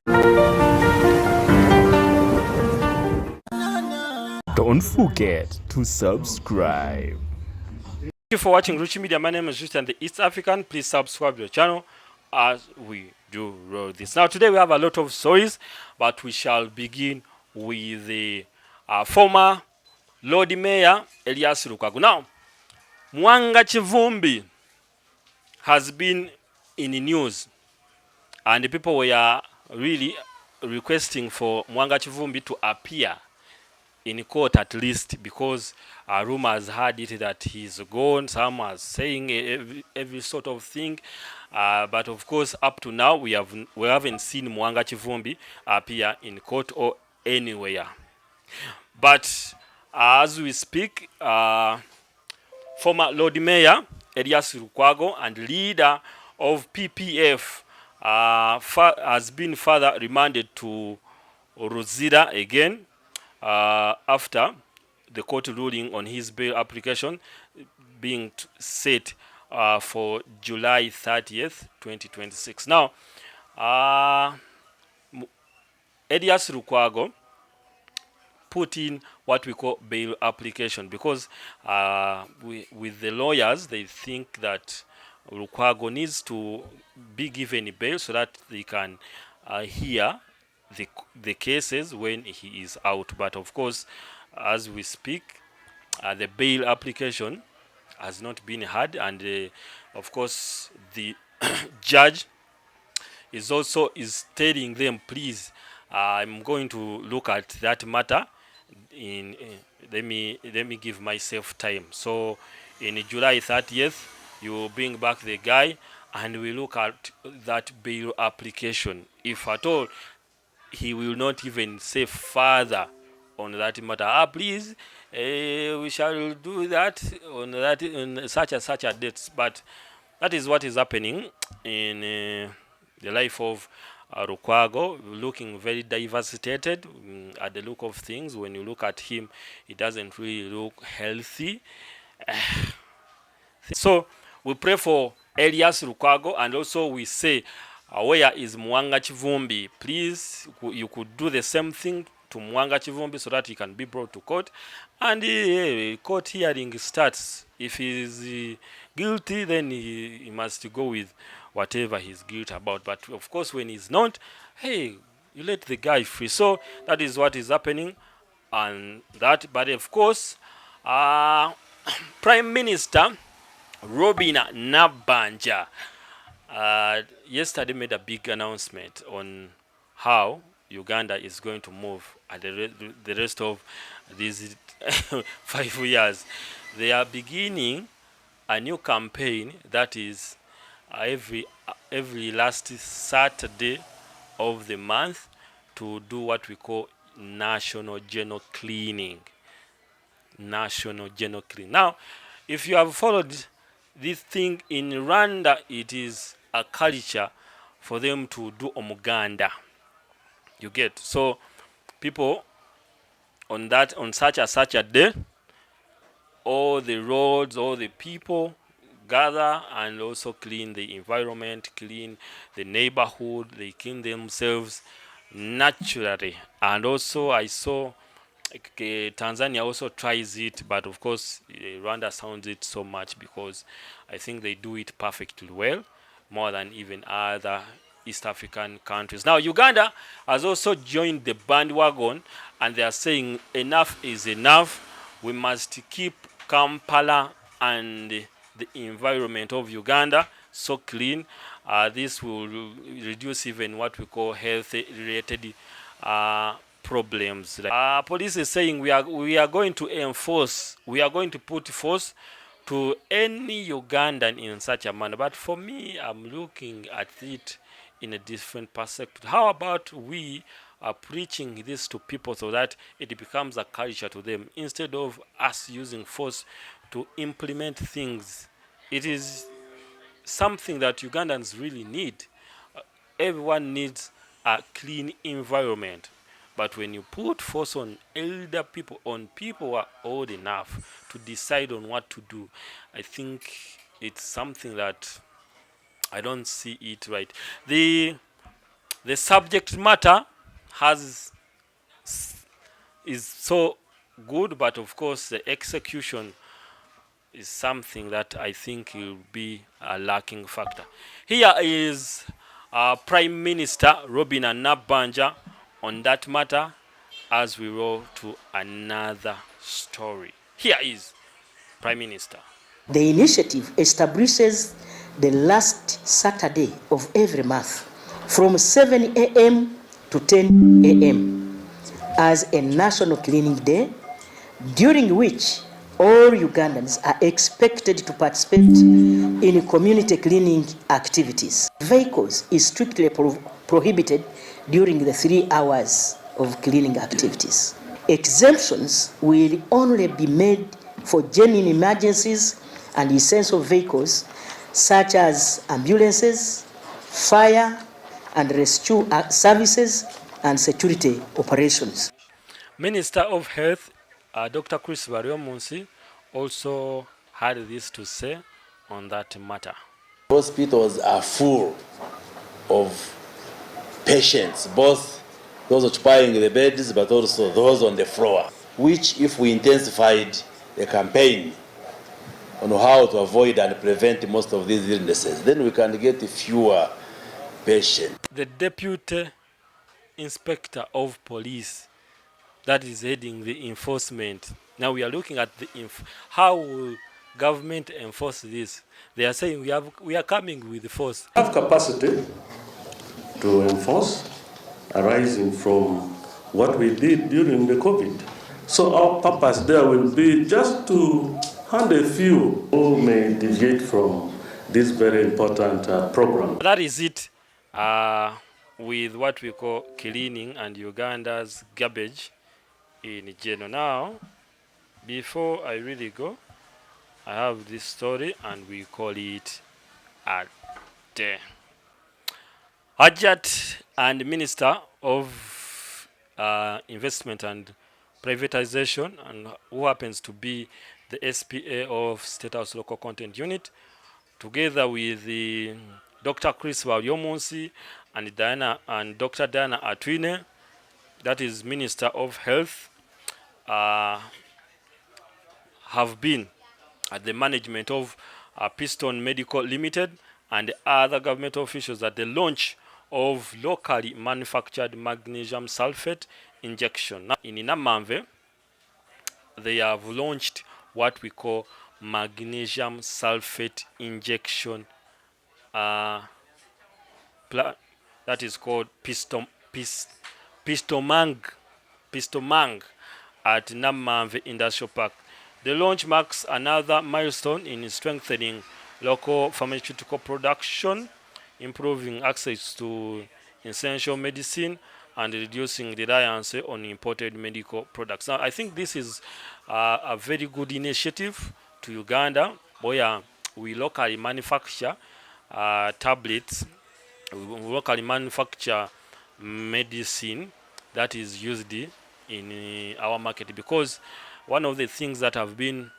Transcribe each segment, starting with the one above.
Don't forget to subscribe. Thank you for watching Ruchi Media. My name is Christian, the East African. Please subscribe to the channel as we do roll this. Now, today we have a lot of stories, but we shall begin with the former Lord Mayor Erias Lukwago. Now, Mwanga Chivumbi has been in the news, and the people were really requesting for Mwanga Chivumbi to appear in court at least, because rumors had it that he's gone. Some are saying every sort of thing, but of course, up to now, we haven't seen Mwanga Chivumbi appear in court or anywhere. But as we speak, former Lord Mayor Erias Lukwago and leader of PPF has been further remanded to Luzira again after the court ruling on his bail application being set for July 30th, 2026. Now, Erias Lukwago put in what we call bail application because with the lawyers, they think that Lukwago needs to be given bail so that they can hear the cases when he is out. But of course, as we speak, the bail application has not been heard, and of course the judge is telling them, please, I'm going to look at that matter in let me give myself time. So in July 30th, you will bring back the guy and we look at that bail application. If at all he will not even say further on that matter, please, we shall do that on such and such a date. But that is what is happening in the life of Lukwago, looking very diversified at the look of things. When you look at him, he doesn't really look healthy. So we pray for Erias Lukwago, and also we say, where is Mwanga Chivumbi? Please, you could do the same thing to Mwanga Chivumbi so that he can be brought to court, and court hearing starts. If he is guilty, then he must go with whatever he's guilty about. But of course, when he's not, hey, you let the guy free. So that is what is happening, and that. But of course, Prime Minister Robin Nabanja yesterday made a big announcement on how Uganda is going to move at the rest of these 5 years. They are beginning a new campaign that is every last Saturday of the month to do what we call national general cleaning. National general cleaning. Now, if you have followed this thing in Rwanda, it is a culture for them to do umuganda. You get, so people on such a day, all the roads, all the people gather and also clean the environment, clean the neighborhood. They clean themselves naturally. And also I saw Tanzania also tries it, but of course Rwanda sounds it so much because I think they do it perfectly well, more than even other East African countries. Now Uganda has also joined the bandwagon, and they are saying enough is enough. We must keep Kampala and the environment of Uganda so clean. This will reduce even what we call health related problems. Police is saying we are going to enforce, we are going to put force to any Ugandan in such a manner. But for me, I'm looking at it in a different perspective. How about we are preaching this to people so that it becomes a culture to them, instead of us using force to implement things? It is something that Ugandans really need. Everyone needs a clean environment. But when you put force on elder people, on people who are old enough to decide on what to do, I think it's something that I don't see it right. The The subject matter has is so good, but of course the execution is something that I think will be a lacking factor. Here is Prime Minister Robin Anabanja on that matter as we roll to another story. Here is Prime Minister. The initiative establishes the last Saturday of every month from 7 a.m. to 10 a.m. as a national cleaning day, during which all Ugandans are expected to participate in community cleaning activities. Vehicles is strictly prohibited during the 3 hours of cleaning activities. Exemptions will only be made for genuine emergencies and essential vehicles such as ambulances, fire and rescue services, and security operations. Minister of Health, Dr. Chris Bariomunsi, also had this to say on that matter. Hospitals are full of patients, both those occupying the beds but also those on the floor, which if we intensified the campaign on how to avoid and prevent most of these illnesses, then we can get fewer patients. The Deputy Inspector of Police that is heading the enforcement. Now we are looking at how will government enforce this. They are saying we are coming with the force. Have capacity to enforce arising from what we did during the COVID. So our purpose there will be just to hand a few who may deviate from this very important program. That is it with what we call cleaning and Uganda's garbage in general. Now, before I really go, I have this story and we call it a day. Ajat and Minister of Investment and Privatization, and who happens to be the SPA of State House Local Content Unit, together with the Dr. Chris Bariomunsi and Dr. Diana Atwine, that is Minister of Health, have been at the management of Piston Medical Limited and other government officials at the launch of locally manufactured magnesium sulfate injection. Now, in Namamve, they have launched what we call magnesium sulfate injection that is called Pistomang at Namamve Industrial Park. The launch marks another milestone in strengthening local pharmaceutical production, improving access to essential medicine, and reducing reliance on imported medical products. Now, I think this is a very good initiative to Uganda, where we locally manufacture tablets, we locally manufacture medicine that is used in our market, because one of the things that have been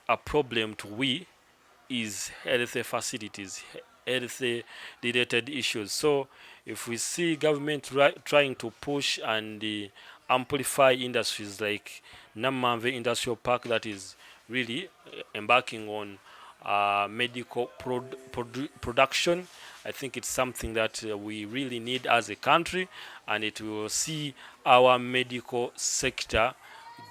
a problem to we is health facilities, health related issues. So if we see government trying to push and amplify industries like Namamve Industrial Park that is really embarking on medical production, I think it's something that we really need as a country, and it will see our medical sector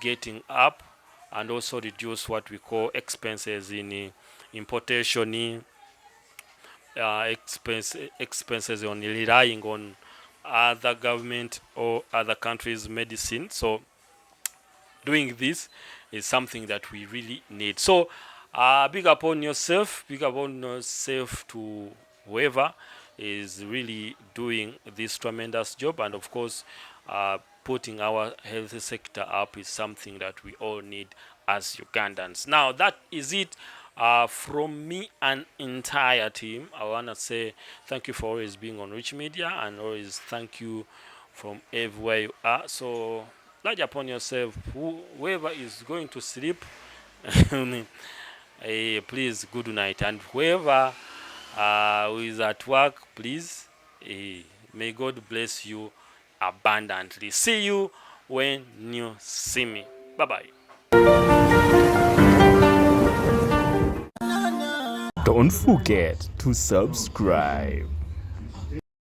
getting up and also reduce what we call expenses in importation, expenses on relying on other government or other countries' medicine. So doing this is something that we really need. So big upon yourself to whoever is really doing this tremendous job, and of course putting our health sector up is something that we all need as Ugandans. Now that is it from me and entire team. I want to say thank you for always being on Rich Media, and always thank you from everywhere you are. So large upon yourself, whoever is going to sleep, please good night, and whoever who is at work, please May God bless you abundantly. See you when you see me. Bye-bye. Don't forget to subscribe.